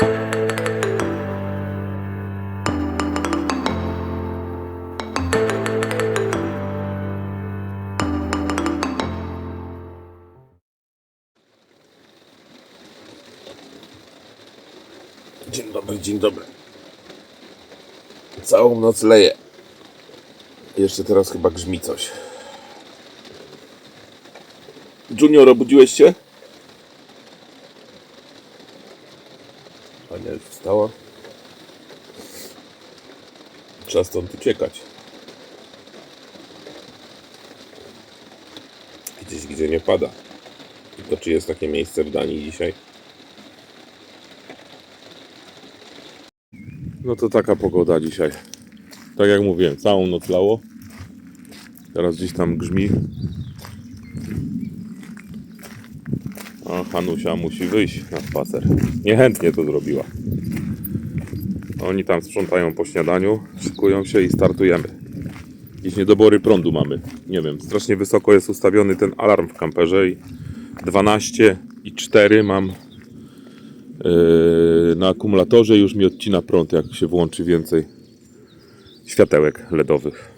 Dzień dobry, dzień dobry. Całą noc leje. Jeszcze teraz chyba grzmi coś. Junior, obudziłeś się? Ania już wstała. Trzeba stąd uciekać. Gdzieś, gdzie nie pada. I to czy jest takie miejsce w Danii dzisiaj? No to taka pogoda dzisiaj. Tak jak mówiłem, całą noc lało. Teraz gdzieś tam grzmi. A Hanusia musi wyjść na spacer. Niechętnie to zrobiła. Oni tam sprzątają po śniadaniu, szykują się i startujemy. Jakieś niedobory prądu mamy. Nie wiem, strasznie wysoko jest ustawiony ten alarm w kamperze i 12,4 mam na akumulatorze. Już mi odcina prąd, jak się włączy więcej światełek LEDowych.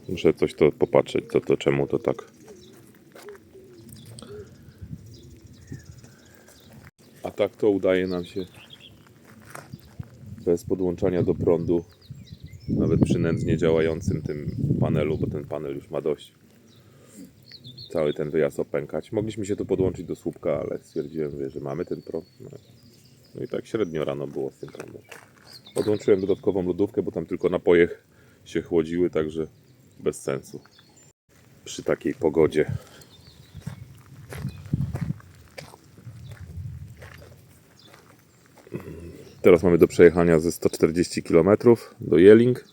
Muszę coś to popatrzeć, czemu to tak. A tak to udaje nam się bez podłączania do prądu, nawet przy nędznie działającym tym panelu, bo ten panel już ma dość, cały ten wyjazd opękać. Mogliśmy się tu podłączyć do słupka, ale stwierdziłem, że mamy ten prąd. No i tak średnio rano było z tym prądem. Podłączyłem dodatkową lodówkę, bo tam tylko napoje się chłodziły, także bez sensu przy takiej pogodzie. Teraz mamy do przejechania ze 140 km do Jelling.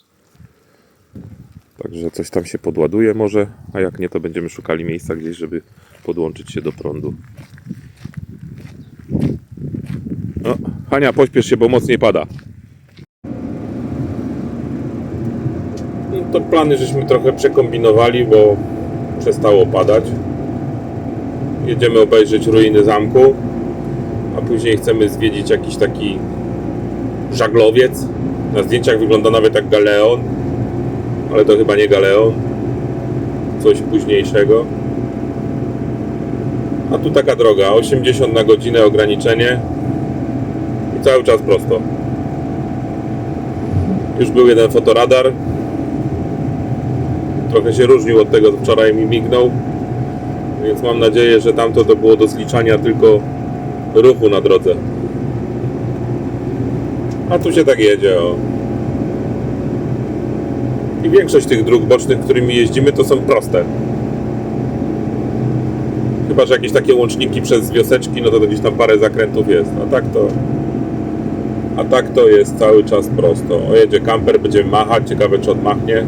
Także coś tam się podładuje może, a jak nie, to będziemy szukali miejsca gdzieś, żeby podłączyć się do prądu. No, Hania, pośpiesz się, bo mocniej pada. No, to plany żeśmy trochę przekombinowali, bo przestało padać. Jedziemy obejrzeć ruiny zamku, a później chcemy zwiedzić jakiś taki żaglowiec. Na zdjęciach wygląda nawet jak galeon, ale to chyba nie galeon, coś późniejszego. A tu taka droga, 80 na godzinę ograniczenie i cały czas prosto. Już był jeden fotoradar, trochę się różnił od tego, co wczoraj mi mignął, więc mam nadzieję, że tamto to było do zliczania tylko ruchu na drodze. A tu się tak jedzie, o. I większość tych dróg bocznych, którymi jeździmy, to są proste. Chyba że jakieś takie łączniki przez wioseczki, no to gdzieś tam parę zakrętów jest. A tak to jest cały czas prosto. O, jedzie kamper, będziemy machać. Ciekawe, czy odmachnie.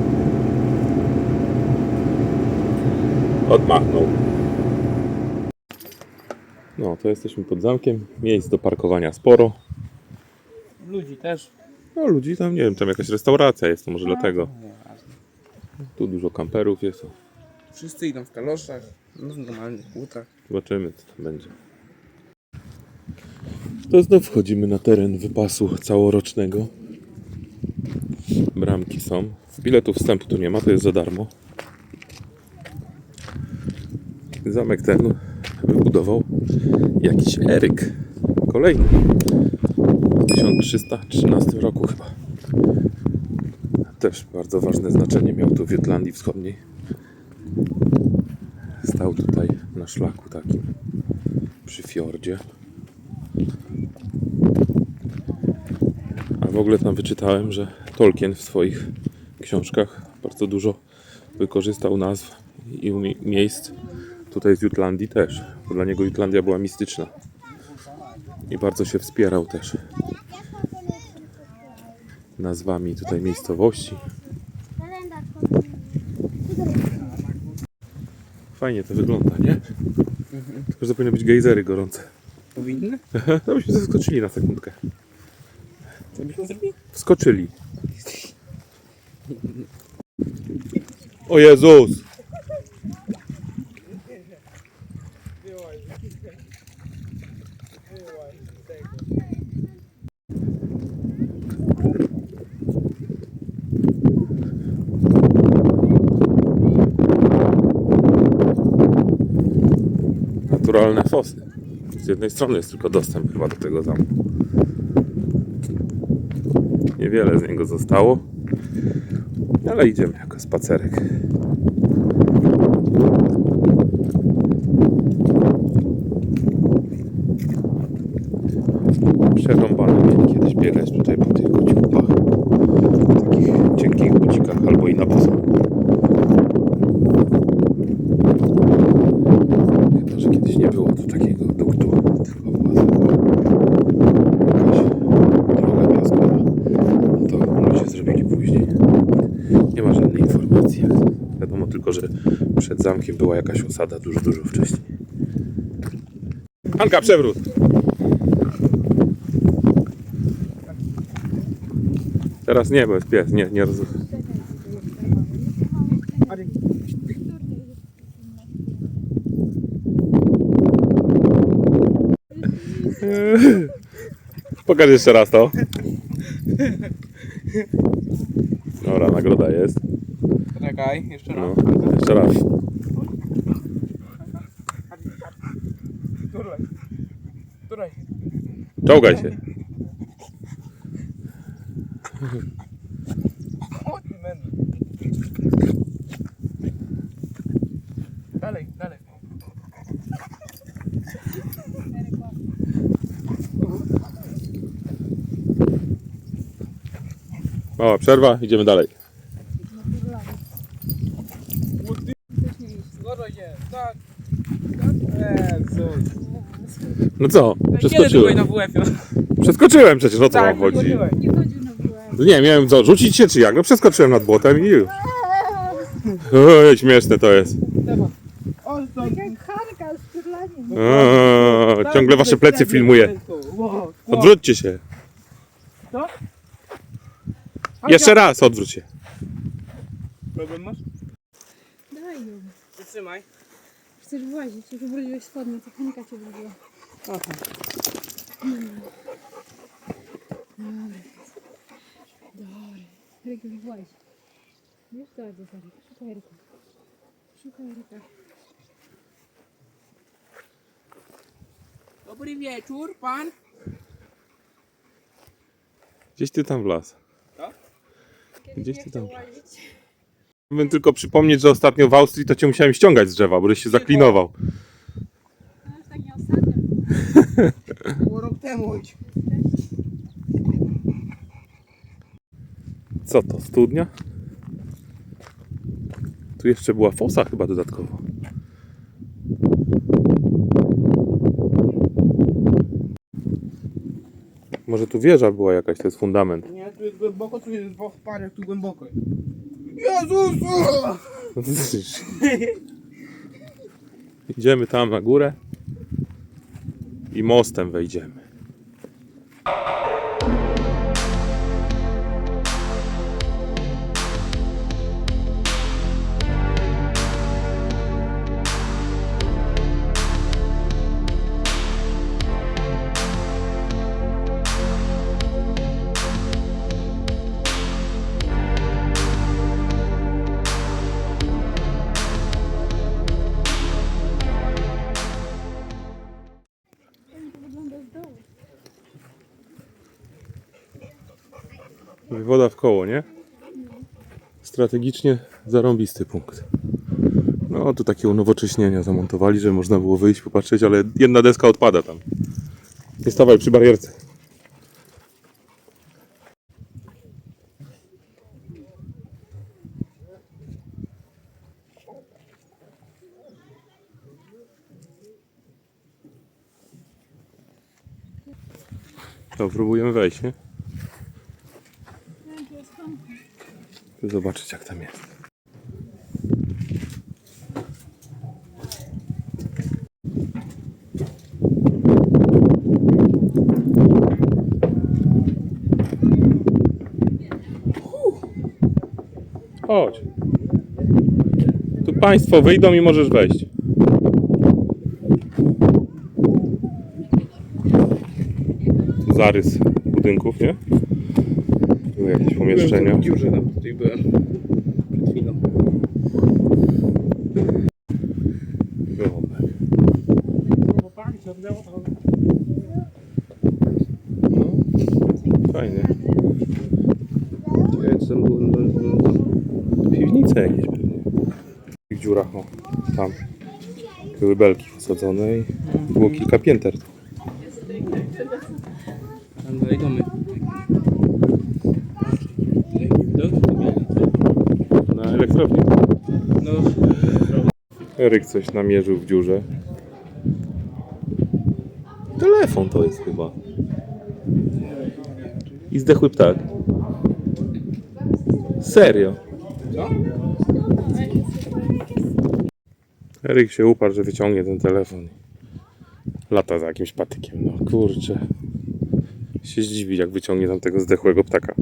Odmachnął. No, to jesteśmy pod zamkiem. Miejsc do parkowania sporo. Ludzi też. No, ludzi tam, nie wiem, tam jakaś restauracja jest, to może dlatego. Tu dużo kamperów jest. Wszyscy idą w kaloszach, no w normalnych butach. Zobaczymy, co tam będzie. To znów wchodzimy na teren wypasu całorocznego. Bramki są. Biletów wstępu tu nie ma, to jest za darmo. Zamek ten wybudował jakiś Eryk. Kolejny. W 1313 roku chyba. Też bardzo ważne znaczenie miał tu w Jutlandii Wschodniej. Stał tutaj na szlaku takim przy fiordzie. A w ogóle tam wyczytałem, że Tolkien w swoich książkach bardzo dużo wykorzystał nazw i miejsc tutaj z Jutlandii też, bo dla niego Jutlandia była mistyczna i bardzo się wspierał też nazwami tutaj miejscowości. Fajnie to wygląda, nie? Tylko, że to powinny być gejzery gorące. Powinny? To byśmy zaskoczyli na sekundkę. Co byśmy zrobili? Wskoczyli. O Jezus! naturalne fosy. Z jednej strony jest tylko dostęp chyba do tego zamku. Niewiele z niego zostało, ale idziemy jako spacerek. Przerąbane mieli kiedyś biegać tutaj po tych kociułkach, takich cienkich bucikach albo i na boso. Chyba, że kiedyś nie było tu takiego duktu, tylko była jakaś droga piaskowa. No to ludzie zrobili później. Nie ma żadnej informacji. Wiadomo tylko, że przed zamkiem była jakaś osada dużo wcześniej. Hanka, przewrót! Teraz nie, bo jest pies, nie roz... Pokaż jeszcze raz to. Dobra, nagroda jest. Czekaj, jeszcze raz. No, jeszcze raz. Turaj. Czołgaj się. Chodź, men. Dalej. Mała przerwa, idziemy dalej. Zgodzę się, tak. Jezus. No co? Kiedy byłeś na Przeskoczyłem. WF-ie? Przeskoczyłem przecież, o co Tak, mam chodzi? chodziłeś. Nie chodził na WF. Nie, miałem co, rzucić się czy jak? No przeskoczyłem nad błotem i już. Oj, śmieszne to jest. Tak jak Hanka z turlaniem. Ciągle wasze plecy filmuję. Odwróćcie się. Co? Jeszcze raz odwróć się. Problem masz? Daj ją. Wytrzymaj. Chcesz włazić, już ubrudziłeś spodnie, to Hanka cię ubrudziła. Aha. Dobry. Ryk już włazi. Już to do Zary. Szukaj Ryka. Szukaj Ryka. Dobry wieczór, pan. Gdzieś ty tam w las. Co? Gdzieś ty tam. Chciałbym tylko przypomnieć, że ostatnio w Austrii to cię musiałem ściągać z drzewa, bo żeś się zaklinował. No już tak nie ostatnio. Było rok temu. Co to, studnia? Tu jeszcze była fosa chyba dodatkowo. Może tu wieża była jakaś, to jest fundament. Nie, tu jest głęboko, tu jest dwóch parek, tu głęboko. Jezus! Idziemy tam na górę i mostem wejdziemy. To wygląda z dołu. Woda w koło, nie? Strategicznie zarąbisty punkt. No tu takie unowocześnienia zamontowali, że można było wyjść, popatrzeć, ale jedna deska odpada tam. Nie stawaj przy barierce. To próbujemy wejść, nie? To jest Hanka. Chcę zobaczyć jak tam jest. Chodź. Tu państwo wyjdą i możesz wejść. Zarys budynków, nie? Były jakieś pomieszczenia. W dziurze tam tutaj byłem. Przed chwilą. Dobra. fajnie. Ciekawe, czy tam było piwnice jakieś pewnie. W tych dziurach, o, tam były belki wsadzone i było kilka pięter. Tam dalej domy. Jaki widok tu mieli? Na elektrowni. No, Eryk coś namierzył w dziurze. Telefon to jest chyba. I zdechły ptak. Serio. co? Eryk się uparł, że wyciągnie ten telefon. Lata za jakimś patykiem. No kurczę. Się zdziwi, jak wyciągnie tam tego zdechłego ptaka.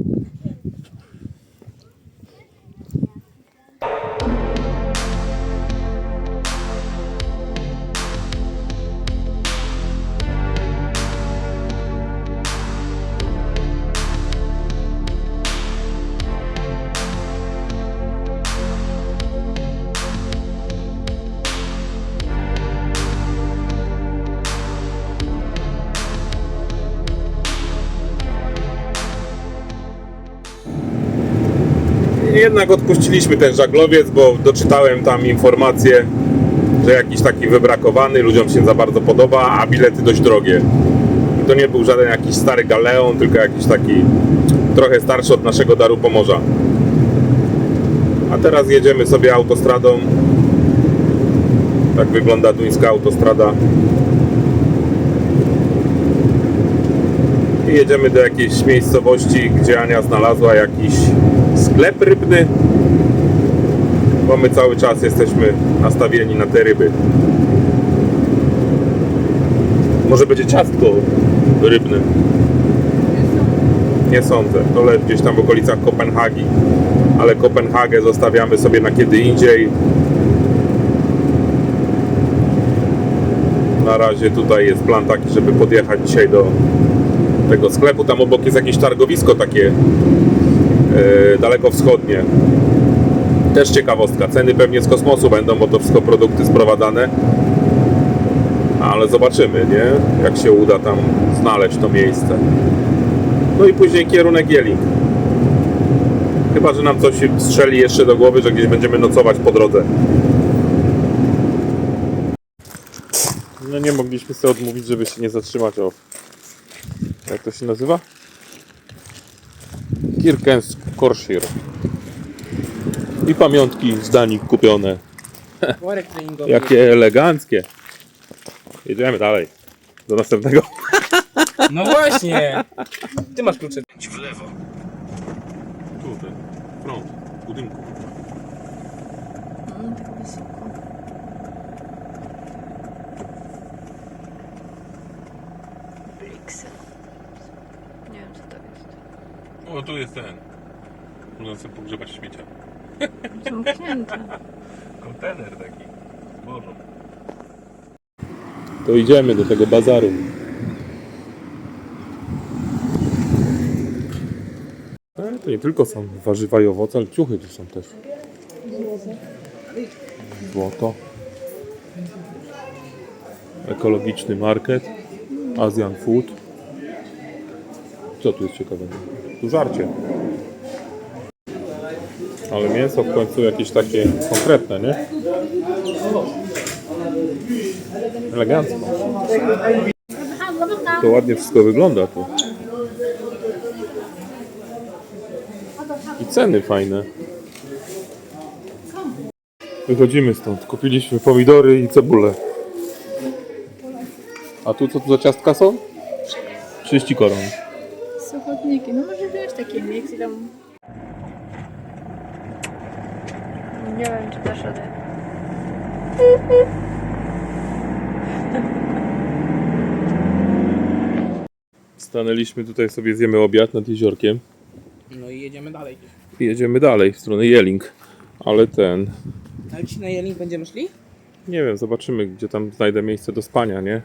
Jednak odpuściliśmy ten żaglowiec, bo doczytałem tam informację, że jakiś taki wybrakowany, ludziom się za bardzo podoba, a bilety dość drogie. I to nie był żaden jakiś stary galeon, tylko jakiś taki trochę starszy od naszego Daru Pomorza. A teraz jedziemy sobie autostradą. Tak wygląda duńska autostrada. I jedziemy do jakiejś miejscowości, gdzie Ania znalazła jakiś sklep rybny, bo my cały czas jesteśmy nastawieni na te ryby. Może będzie ciastko rybne? Nie sądzę. To gdzieś tam w okolicach Kopenhagi, ale Kopenhagę zostawiamy sobie na kiedy indziej. Na razie tutaj jest plan taki, żeby podjechać dzisiaj do tego sklepu. Tam obok jest jakieś targowisko takie dalekowschodnie. Też ciekawostka. Ceny pewnie z kosmosu będą, bo to wszystko produkty sprowadzane. Ale zobaczymy, nie? Jak się uda tam znaleźć to miejsce. No i później kierunek Jeling. Chyba że nam coś strzeli jeszcze do głowy, że gdzieś będziemy nocować po drodze. No nie mogliśmy sobie odmówić, żeby się nie zatrzymać. O, jak to się nazywa? Kirkenes-Korshire. I pamiątki z Danii kupione. Worek treningowy. Jakie eleganckie. Jedziemy dalej. Do następnego. No właśnie! Ty masz klucze. W lewo. Tu ten front budynku. Tak wysoko. Brixel. Nie wiem co to jest. O, tu jest ten. Można sobie pogrzebać śmiecia. Zamknięte. Kontener taki. Boże. To idziemy do tego bazaru. To nie tylko są warzywa i owoce, ale ciuchy tu są też. Złoto. Ekologiczny market. Asian food. Co tu jest ciekawego? Tu żarcie. Ale mięso w końcu jakieś takie konkretne, nie? Elegancko. To ładnie wszystko wygląda tu. I ceny fajne. Wychodzimy stąd. Kupiliśmy pomidory i cebulę. A tu co tu za ciastka są? 30 koron. Suchotniki. No może wziąć taki miks i tam... Nie wiem czy dasz radę. Stanęliśmy tutaj sobie, zjemy obiad nad jeziorkiem. No i jedziemy dalej. I jedziemy dalej w stronę Jeling. Ale ten... Ale ci na Jeling będziemy szli? Nie wiem, zobaczymy, gdzie tam znajdę miejsce do spania, nie?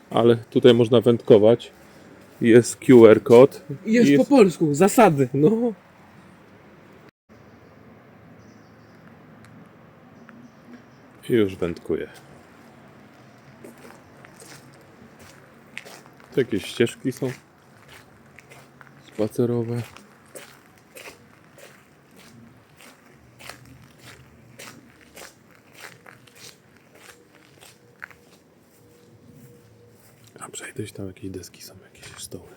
Ale tutaj można wędkować. Jest QR kod. I jest I po polsku, zasady. No. I już wędkuję. Tu jakieś ścieżki są. spacerowe. A przejdę, tam jakieś deski są, jakieś stoły.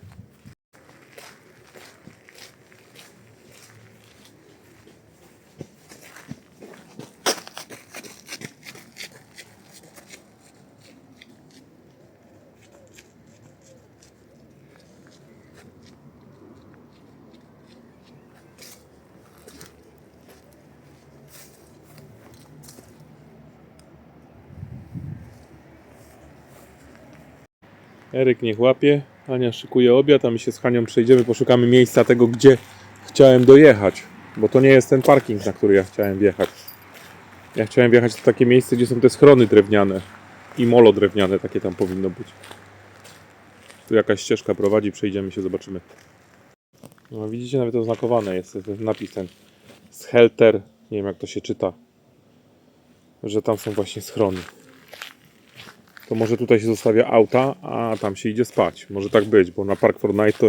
Eryk niech łapie, Ania szykuje obiad, a my się z Hanią przejdziemy, poszukamy miejsca tego, gdzie chciałem dojechać. Bo to nie jest ten parking, na który ja chciałem wjechać. Ja chciałem wjechać w takie miejsce, gdzie są te schrony drewniane. I molo drewniane, takie tam powinno być. Tu jakaś ścieżka prowadzi, przejdziemy się, zobaczymy. No widzicie, nawet oznakowane jest ten napis ten Shelter, nie wiem jak to się czyta, że tam są właśnie schrony. To może tutaj się zostawia auta, a tam się idzie spać. Może tak być, bo na Park Fortnite to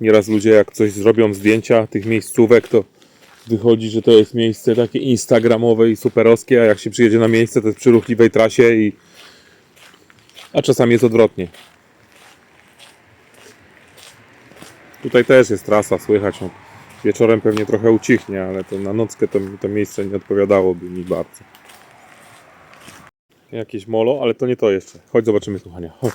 nieraz ludzie jak coś zrobią zdjęcia tych miejscówek, to wychodzi, że to jest miejsce takie instagramowe i superowskie, a jak się przyjedzie na miejsce, to jest przy ruchliwej trasie a czasami jest odwrotnie. Tutaj też jest trasa, słychać. No. Wieczorem pewnie trochę ucichnie, ale to na nockę to miejsce nie odpowiadałoby mi bardzo. Jakieś molo, ale to nie to jeszcze. Chodź zobaczymy, kochania. Chodź.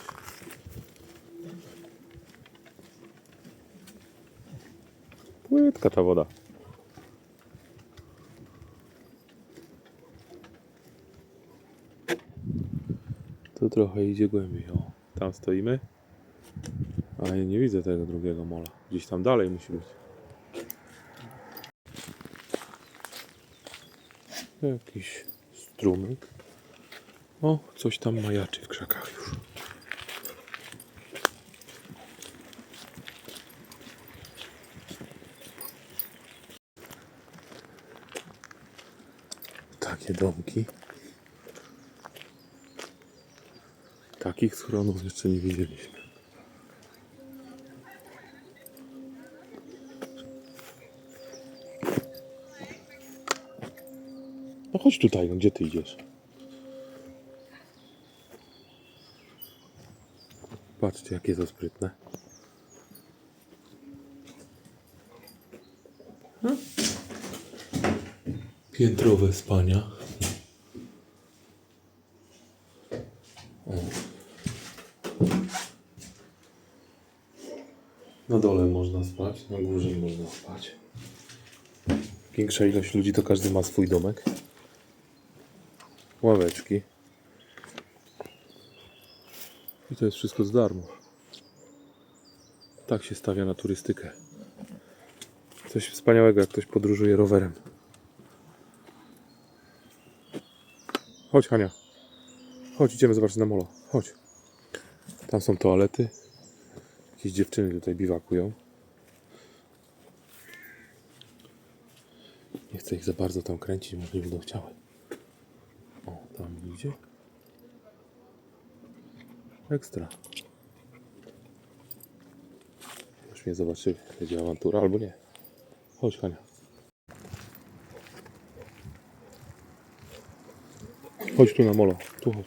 Płytka ta woda. Tu trochę idzie głębiej. O, tam stoimy. A ja nie widzę tego drugiego mola. Gdzieś tam dalej musi być. Jakiś strumyk. O, coś tam majaczy w krzakach już. Takie domki. Takich schronów jeszcze nie widzieliśmy. No chodź tutaj, no gdzie ty idziesz? Patrzcie, jakie to sprytne. Piętrowe spania. O. Na dole można spać, na górze można spać. Większa ilość ludzi to każdy ma swój domek. Ławeczki. I to jest wszystko za darmo. Tak się stawia na turystykę. Coś wspaniałego, jak ktoś podróżuje rowerem. Chodź, Hania. Chodź, idziemy zobaczyć na molo. Chodź. Tam są toalety. Jakieś dziewczyny tutaj biwakują. Nie chcę ich za bardzo tam kręcić, może nie będą chciały. O, tam idzie. Ekstra. Już mnie zobaczy, będzie awantura albo nie. Chodź, Hania. Chodź tu na molo. Tu chodź.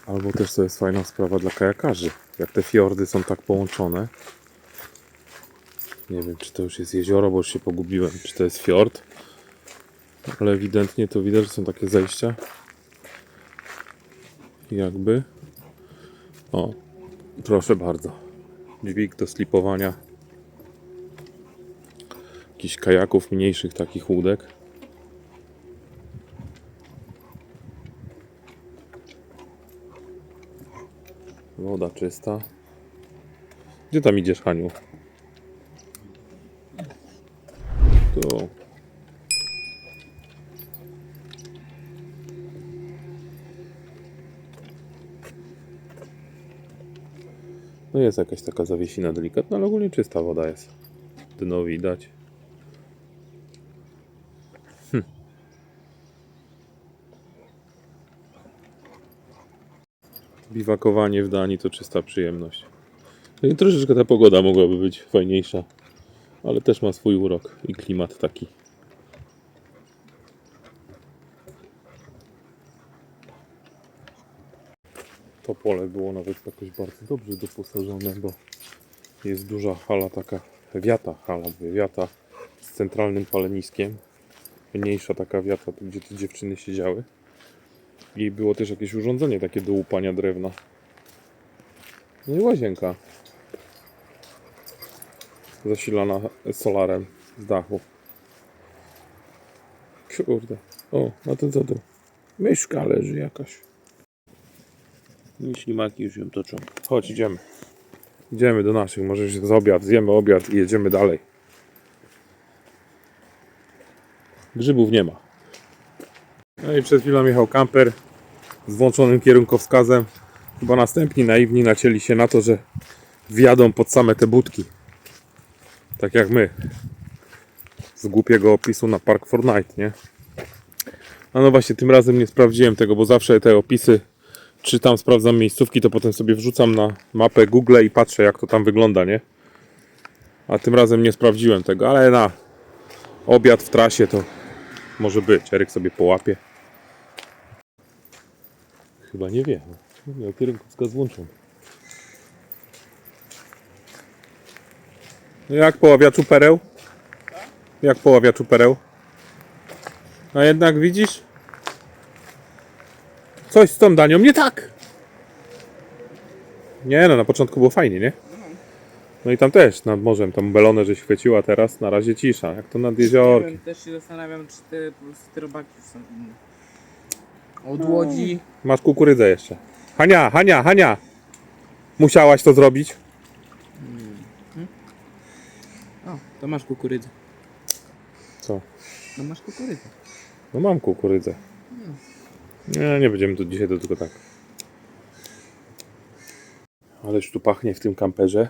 Albo też to jest fajna sprawa dla kajakarzy. Jak te fiordy są tak połączone. Nie wiem, czy to już jest jezioro, bo już się pogubiłem. Czy to jest fiord. Ale ewidentnie to widać, że są takie zejścia. Jakby. O, proszę bardzo. Dźwig do slipowania. Jakichś kajaków, mniejszych takich łódek. Woda czysta. Gdzie tam idziesz, Haniu? Tu. No jest jakaś taka zawiesina delikatna, ale ogólnie czysta woda jest. Dno widać. Biwakowanie w Danii to czysta przyjemność. No i troszeczkę ta pogoda mogłaby być fajniejsza, ale też ma swój urok i klimat taki. To pole było nawet jakoś bardzo dobrze doposażone, bo jest duża hala taka, wiata z centralnym paleniskiem. Mniejsza taka wiata, tu gdzie te dziewczyny siedziały. I było też jakieś urządzenie takie do łupania drewna. No i łazienka. Zasilana solarem z dachu. Kurde. O, a to co tu? Myszka leży jakaś. I ślimaki już ją toczą. Chodź, idziemy. Idziemy do naszych. Może się z obiad. Zjemy obiad i jedziemy dalej. Grzybów nie ma. No i przed chwilą jechał kamper z włączonym kierunkowskazem. Chyba następni naiwni nacięli się na to, że wjadą pod same te budki. Tak jak my. Z głupiego opisu na Park Fortnite, nie? No właśnie, tym razem nie sprawdziłem tego, bo zawsze te opisy czytam, sprawdzam miejscówki, to potem sobie wrzucam na mapę Google i patrzę, jak to tam wygląda, nie? A tym razem nie sprawdziłem tego, ale na obiad w trasie to może być. Eryk sobie połapie. Chyba nie wie. Miał kierunkowskaz włączony. No jak poławiaczu pereł? Jak poławiaczu pereł? A jednak widzisz? Coś z tą Danią nie tak! Nie no, na początku było fajnie, nie? No i tam też nad morzem, tam belonę żeś chwyciła, teraz na razie cisza, jak to nad Nie jeziorkiem. wiem, też się zastanawiam, czy te, po prostu te robaki już są inne. Od Łodzi. Masz kukurydzę jeszcze. Hania, Hania, Hania! Musiałaś to zrobić? O, to masz kukurydzę. Co? No masz kukurydzę. No mam kukurydzę. Nie będziemy tu dzisiaj, to tylko tak. Ależ tu pachnie w tym kamperze.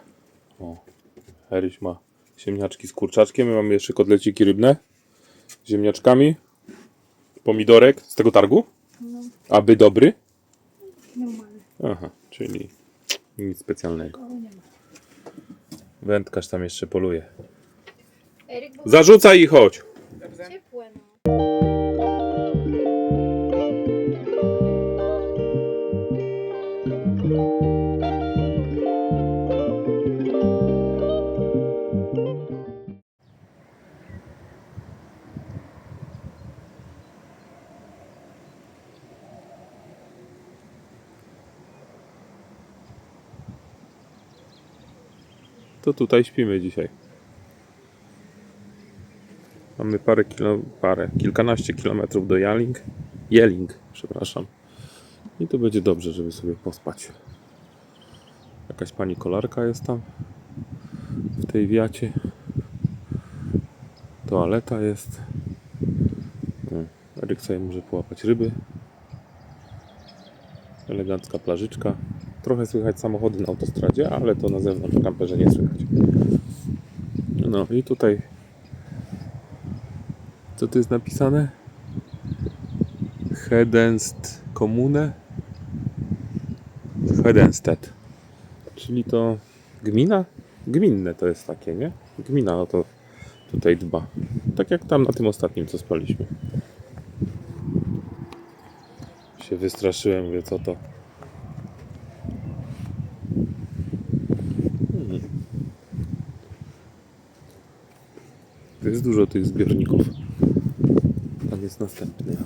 O, Eryś ma ziemniaczki z kurczaczkiem. My mamy jeszcze kotleciki rybne z ziemniaczkami. Pomidorek z tego targu. No, Aby dobry. normalnie. Aha, czyli nic specjalnego. O, nie ma. Wędkarz tam jeszcze poluje. Eryk, bo Zarzucaj i chodź. Dobrze? ciepłe, no. To tutaj śpimy dzisiaj. Mamy kilkanaście kilometrów do Jelling, przepraszam. I to będzie dobrze, żeby sobie pospać. Jakaś pani kolarka jest tam w tej wiacie. Toaleta jest. Eryk sobie może połapać ryby. Elegancka plażyczka. Trochę słychać samochody na autostradzie, ale to na zewnątrz w kamperze nie słychać. No i tutaj co tu jest napisane? Hedenst Kommune? Hedenstedt. Czyli to gmina? Gminne to jest takie, nie? Gmina o to tutaj dba. Tak jak tam na tym ostatnim, co spaliśmy. Się wystraszyłem, mówię, co to? To jest dużo tych zbiorników. Tam jest następny.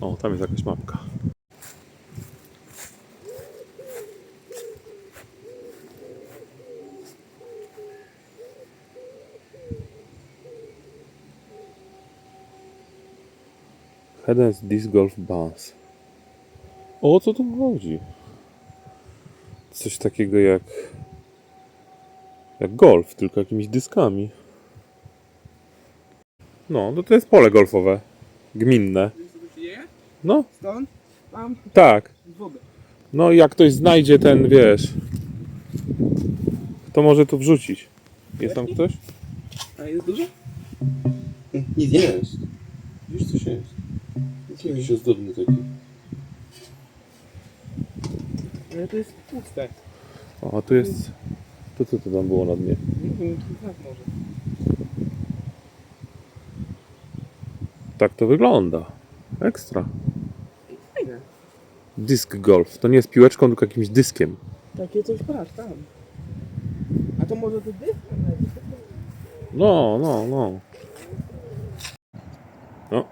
O, tam jest jakaś mapka. Hedens Disc Golf Bass. O co tu chodzi? Coś takiego jak golf, tylko jakimiś dyskami. No, to jest pole golfowe. Gminne. Wiesz, co tu się dzieje? No, Stąd? Tam? tak. Wodę. No jak ktoś znajdzie ten, wiesz, to może tu wrzucić. Jest tam ktoś? A jest dużo? Nic nie jest. Widzisz, coś jest. Jakiś ozdobny taki. Ale to jest puste. O, tu jest... To co to tam było na dnie? Nie wiem, tak może. Tak to wygląda. Ekstra. Fajne. Dysk golf. To nie jest piłeczką, tylko jakimś dyskiem. Takie coś patrz tam. A to może to dysk? No. No,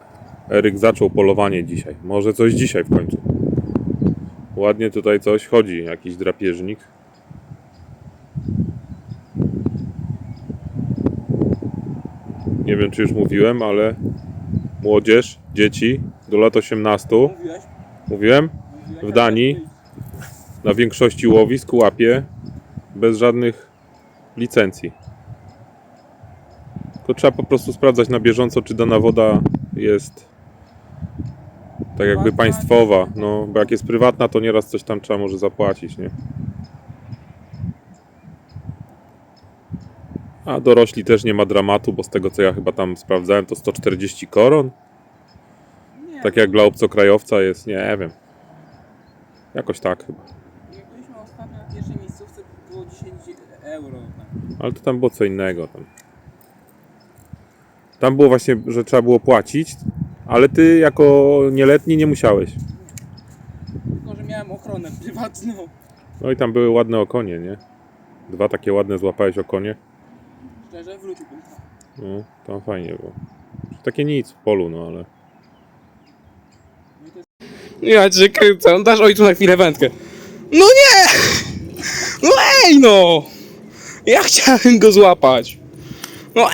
Eryk zaczął polowanie dzisiaj. Może coś dzisiaj w końcu. Ładnie tutaj coś chodzi, jakiś drapieżnik. Nie wiem, czy już mówiłem, ale młodzież, dzieci do lat 18, Mówiłeś? mówiłem, w Danii na większości łowisk łapie bez żadnych licencji. To trzeba po prostu sprawdzać na bieżąco, czy dana woda jest tak jakby państwowa. No, bo jak jest prywatna, to nieraz coś tam trzeba może zapłacić, nie? A dorośli też nie ma dramatu, bo z tego co ja chyba tam sprawdzałem, to 140 koron. Nie. Tak jak dla obcokrajowca jest, nie wiem. Jakoś tak chyba. Jak byliśmy ostatnio na pierwszej miejscówce, było 10 euro. Ale to tam było co innego. Tam było właśnie, że trzeba było płacić, ale ty jako nieletni nie musiałeś. Tylko, że miałem ochronę prywatną. No i tam były ładne okonie, nie? Dwa takie ładne złapałeś okonie. Szczerze, wróciłbym. No, tam fajnie było. Takie nic w polu, no ale... Ja cię kręcę, dasz ojcu na chwilę wędkę. No nie! No ej no! Ja chciałem go złapać. No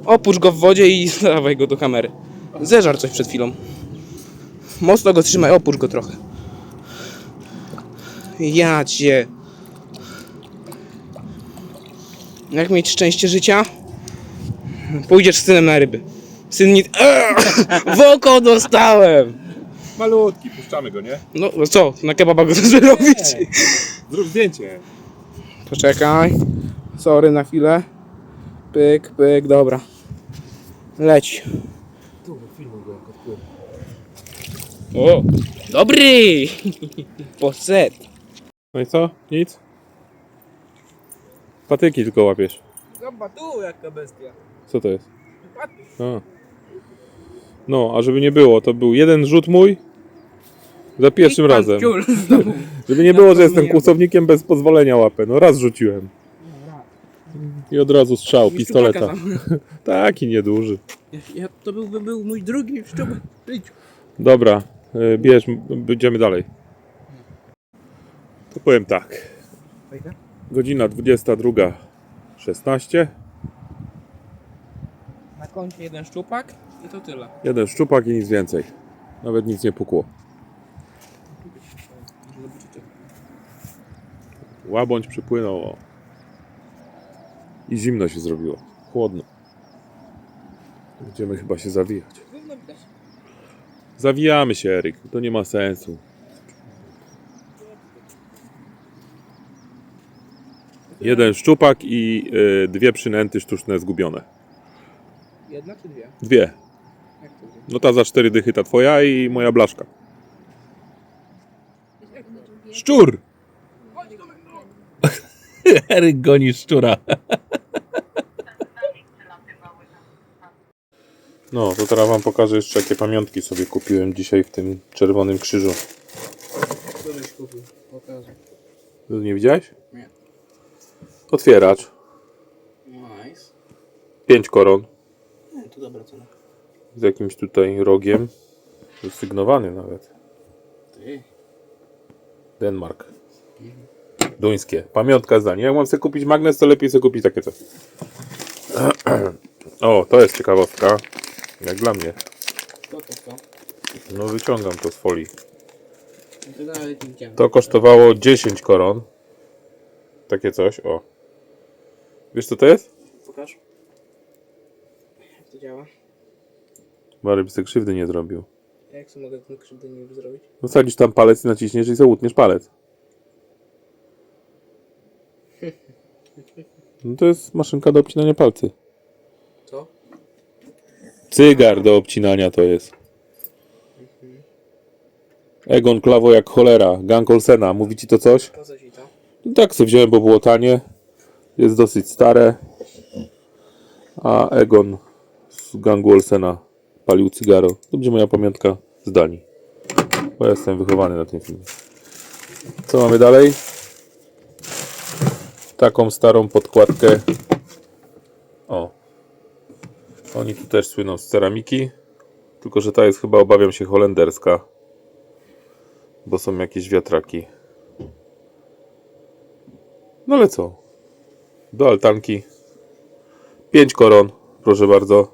opuść go w wodzie i dawaj go do kamery. Zeżar coś przed chwilą. Mocno go trzymaj, opuść go trochę. Ja cię. Jak mieć szczęście życia? Pójdziesz z synem na ryby. Syn nie... W oko dostałem! Malutki, puszczamy go, nie? No co, na kebaba go zrobić? Zrób zdjęcie. Poczekaj. Sorry na chwilę. Pyk, pyk, dobra. Leć. O, dobry! Poszedł. No i co? Nic? Patyki tylko łapiesz. Zobacz tu, jaka bestia. Co to jest? A. No, a żeby nie było, to był jeden rzut mój za pierwszym razem. Żeby nie było, że jestem kłusownikiem bez pozwolenia łapę. No raz rzuciłem. I od razu strzał, pistoleta. Taki nieduży. To był mój drugi szczupak w życiu. Dobra, bierz, będziemy dalej. To powiem tak. Godzina 22:16. Na koncie jeden szczupak i to tyle. Jeden szczupak i nic więcej. Nawet nic nie pukło. Łabądź przypłynął. O. I zimno się zrobiło. Chłodno. Będziemy chyba się zawijać. Zawijamy się, Eryk. To nie ma sensu. Jeden szczupak i dwie przynęty sztuczne zgubione. Jedna czy dwie? Dwie. Jak to dwie? No ta za 4 dychy, ta twoja i moja blaszka. Szczur! Eryk goni szczura. No, to teraz wam pokażę jeszcze, jakie pamiątki sobie kupiłem dzisiaj w tym Czerwonym Krzyżu. Co byś kupił? Pokażę. Nie widziałeś? Nie. Otwieracz. Nice. 5 koron. Nie, to dobra cena. Z jakimś tutaj rogiem. Sygnowany nawet. Ty. Denmark. Duńskie. Pamiątka z Danii. Jak mam sobie kupić magnes, to lepiej sobie kupić takie coś. O, to jest ciekawostka. Jak dla mnie. Co? No wyciągam to z folii. To nawet nie widziałem. To kosztowało 10 koron. Takie coś, o. Wiesz co to jest? Pokaż. Jak to działa? Mary by sobie krzywdy nie zrobił. Jak sobie mogę ten krzywdę nie zrobić? No wsadzisz tam palec i naciśniesz i sobie utniesz palec. No to jest maszynka do obcinania palcy. Co? Cygar do obcinania to jest. Egon Klawo jak cholera. Gang Olsena. Mówi ci to coś? Po co ci to? No tak sobie wziąłem, bo było tanie. Jest dosyć stare. A Egon z gangu Olsena palił cygaro. To będzie moja pamiątka z Danii. Bo ja jestem wychowany na tym filmie. Co mamy dalej? Taką starą podkładkę. O. Oni tu też słyną z ceramiki. Tylko, że ta jest chyba, obawiam się, holenderska. Bo są jakieś wiatraki. No ale co? Do altanki. 5 koron, proszę bardzo.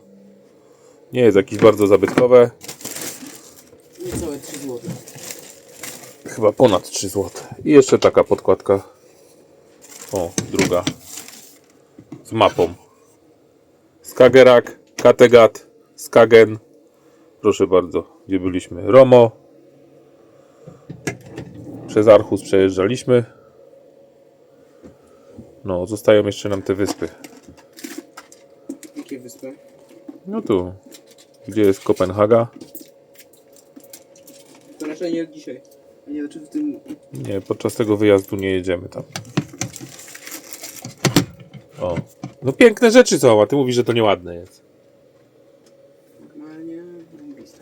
Nie jest jakieś bardzo zabytkowe. Niecałe 3 zł. Chyba ponad 3 zł. I jeszcze taka podkładka. O, druga. Z mapą. Skagerrak, Kattegat, Skagen. Proszę bardzo, gdzie byliśmy? Romo. Przez Archus przejeżdżaliśmy. No, zostają jeszcze nam te wyspy. Jakie wyspy? No tu, gdzie jest Kopenhaga? To raczej nie dzisiaj. A nie, znaczy w tym... Nie, podczas tego wyjazdu nie jedziemy tam. O, no piękne rzeczy są, a ty mówisz, że to nieładne jest. Normalnie... rąbiste.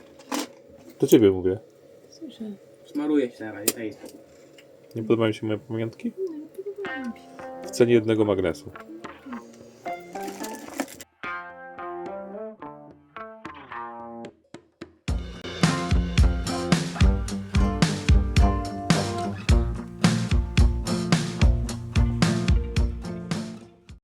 Do ciebie mówię. Słyszę. Smaruję się teraz, daj spokój. Nie podobają się moje pamiątki? Nie, no podobało mi się. W cenie jednego magnesu.